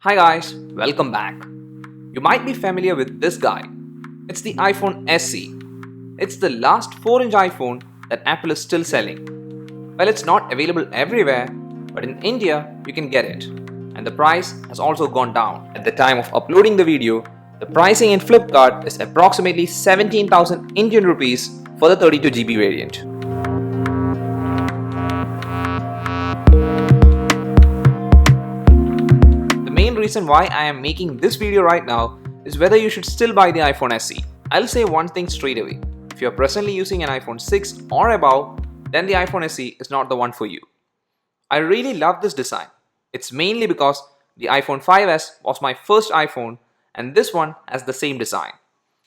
Hi guys, welcome back. You might be familiar with this guy. It's the iPhone SE. It's the last 4-inch iPhone that Apple is still selling. Well, it's not available everywhere, but in India you can get it. And the price has also gone down. At the time of uploading the video, the pricing in Flipkart is approximately 17,000 Indian rupees for the 32GB variant. The main reason why I am making this video right now is whether you should still buy the iPhone SE. I'll say one thing straight away. If you're presently using an iPhone 6 or above, then the iPhone SE is not the one for you. I really love this design. It's mainly because the iPhone 5s was my first iPhone and this one has the same design.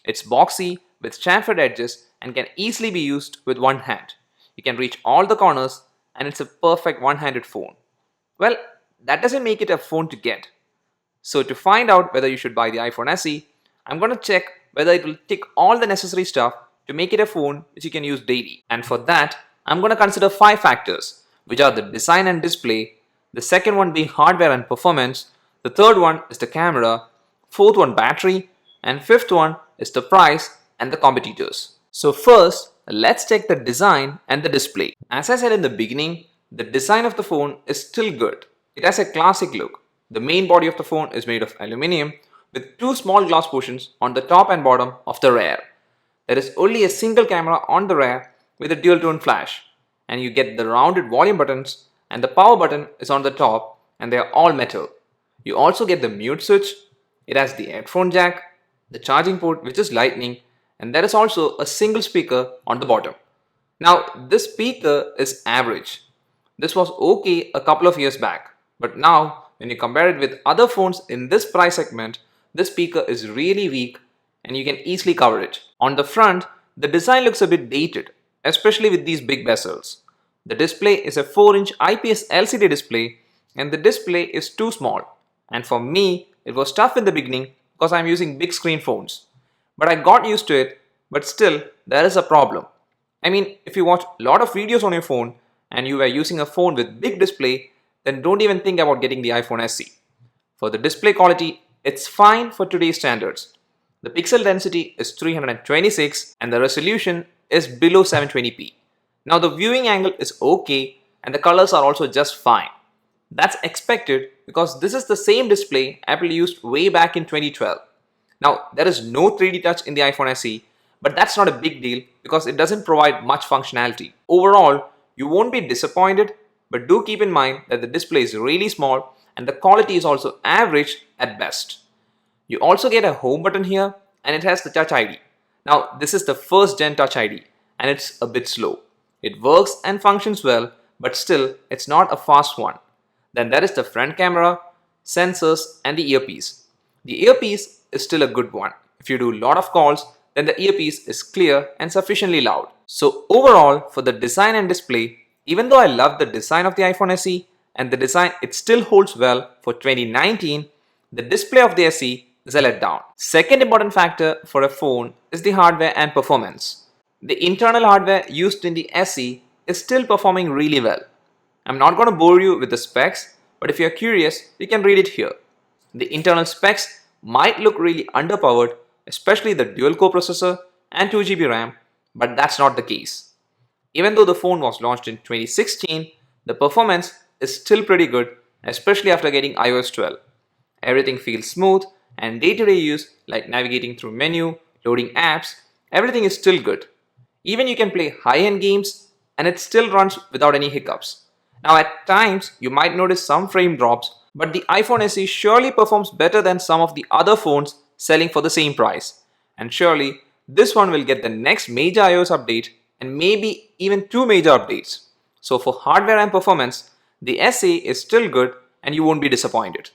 It's boxy with chamfered edges and can easily be used with one hand. You can reach all the corners and it's a perfect one-handed phone. Well, that doesn't make it a phone to get. So to find out whether you should buy the iPhone SE, I'm going to check whether it will tick all the necessary stuff to make it a phone which you can use daily. And for that, I'm going to consider 5 factors, which are the design and display, the second one being hardware and performance, the third one is the camera, fourth one battery, and fifth one is the price and the competitors. So first, let's check the design and the display. As I said in the beginning, the design of the phone is still good. It has a classic look. The main body of the phone is made of aluminium with 2 small glass portions on the top and bottom of the rear. There is only a single camera on the rear with a dual tone flash, and you get the rounded volume buttons, and the power button is on the top and they are all metal. You also get the mute switch. It has the headphone jack, the charging port which is lightning, and there is also a single speaker on the bottom. Now this speaker is average. This was okay a couple of years back, but now when you compare it with other phones in this price segment, this speaker is really weak and you can easily cover it. On the front, the design looks a bit dated, especially with these big bezels. The display is a 4-inch IPS LCD display and the display is too small. And for me, it was tough in the beginning because I'm using big screen phones. But I got used to it, but still there is a problem. I mean, if you watch a lot of videos on your phone and you were using a phone with big display, then don't even think about getting the iPhone SE. For the display quality, it's fine for today's standards. The pixel density is 326 and the resolution is below 720p. Now the viewing angle is okay and the colors are also just fine. That's expected because this is the same display Apple used way back in 2012. Now there is no 3D touch in the iPhone SE, but that's not a big deal because it doesn't provide much functionality. Overall, you won't be disappointed, but do keep in mind that the display is really small and the quality is also average at best. You also get a home button here and it has the Touch ID. Now this is the first gen Touch ID and it's a bit slow. It works and functions well, but still it's not a fast one. Then there is the front camera, sensors and the earpiece. The earpiece is still a good one. If you do a lot of calls, then the earpiece is clear and sufficiently loud. So overall, for the design and display, even though I love the design of the iPhone SE and the design it still holds well for 2019, the display of the SE is a letdown. Second important factor for a phone is the hardware and performance. The internal hardware used in the SE is still performing really well. I'm not going to bore you with the specs, but if you're curious, you can read it here. The internal specs might look really underpowered, especially the dual-core processor and 2GB RAM, but that's not the case. Even though the phone was launched in 2016, the performance is still pretty good, especially after getting iOS 12. Everything feels smooth and day-to-day use like navigating through menu, loading apps, everything is still good. Even you can play high-end games and it still runs without any hiccups. Now at times you might notice some frame drops, but the iPhone SE surely performs better than some of the other phones selling for the same price. And surely this one will get the next major iOS update and maybe even 2 major updates. So for hardware and performance, the SE is still good and you won't be disappointed.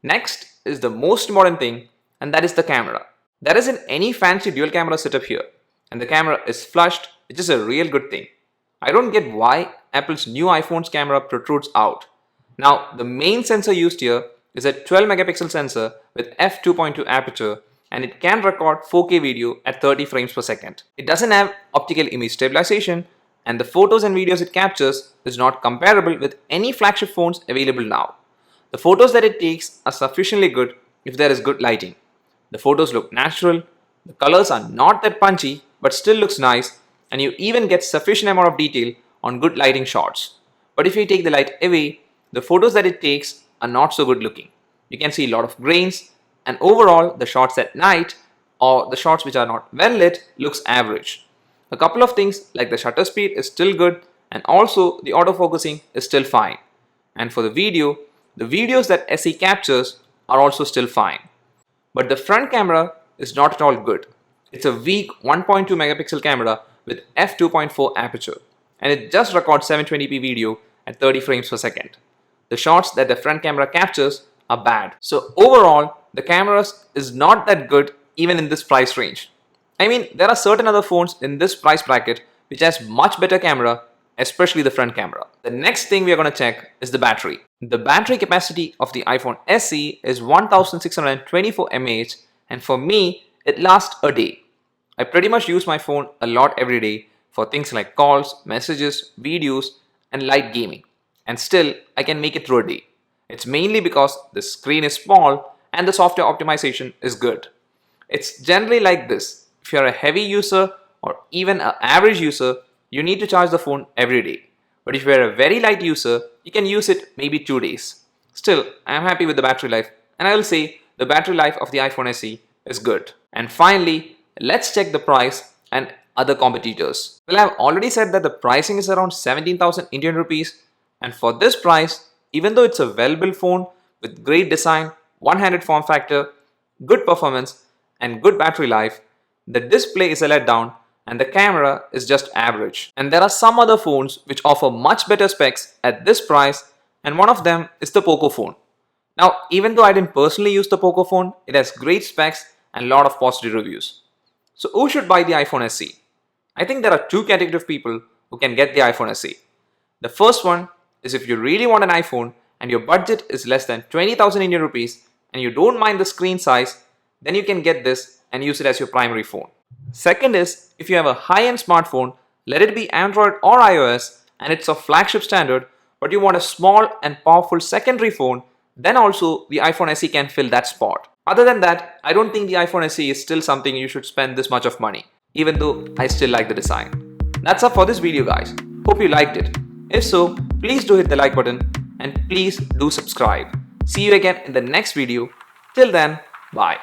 Next is the most important thing, and that is the camera. There isn't any fancy dual camera setup here and the camera is flushed, which is a real good thing. I don't get why Apple's new iPhone's camera protrudes out. Now the main sensor used here is a 12 megapixel sensor with f2.2 aperture and it can record 4K video at 30 frames per second. It doesn't have optical image stabilization and the photos and videos it captures is not comparable with any flagship phones available now. The photos that it takes are sufficiently good if there is good lighting. The photos look natural, the colors are not that punchy but still looks nice, and you even get sufficient amount of detail on good lighting shots. But if you take the light away, the photos that it takes are not so good looking. You can see a lot of grains, and overall the shots at night or the shots which are not well lit looks average. A couple of things like the shutter speed is still good, and also the autofocusing is still fine. And for the videos that SE captures are also still fine. But the front camera is not at all good. It's a weak 1.2 megapixel camera with f2.4 aperture, and it just records 720p video at 30 frames per second. The shots that the front camera captures are bad. So overall, the camera is not that good even in this price range. I mean, there are certain other phones in this price bracket which has much better camera, especially the front camera. The next thing we are going to check is the battery. The battery capacity of the iPhone SE is 1624 mAh, and for me, it lasts a day. I pretty much use my phone a lot every day for things like calls, messages, videos, and light gaming. And still, I can make it through a day. It's mainly because the screen is small and the software optimization is good. It's generally like this. If you're a heavy user or even an average user, you need to charge the phone every day. But if you're a very light user, you can use it maybe 2 days. Still, I am happy with the battery life, and I will say the battery life of the iPhone SE is good. And finally, let's check the price and other competitors. Well, I've already said that the pricing is around 17,000 Indian rupees, and for this price, even though it's a well-built phone with great design, one-handed form factor, good performance, and good battery life, the display is a letdown and the camera is just average. And there are some other phones which offer much better specs at this price, and one of them is the Poco phone. Now, even though I didn't personally use the Poco phone, it has great specs and a lot of positive reviews. So who should buy the iPhone SE? I think there are two categories of people who can get the iPhone SE. The first one is if you really want an iPhone and your budget is less than 20,000 Indian rupees and you don't mind the screen size, then you can get this and use it as your primary phone. Second is if you have a high-end smartphone, let it be Android or iOS, and it's a flagship standard, but you want a small and powerful secondary phone, then also the iPhone SE can fill that spot. Other than that, I don't think the iPhone SE is still something you should spend this much of money, even though I still like the design. That's all for this video, guys. Hope you liked it. If so, please do hit the like button and please do subscribe. See you again in the next video. Till then, bye.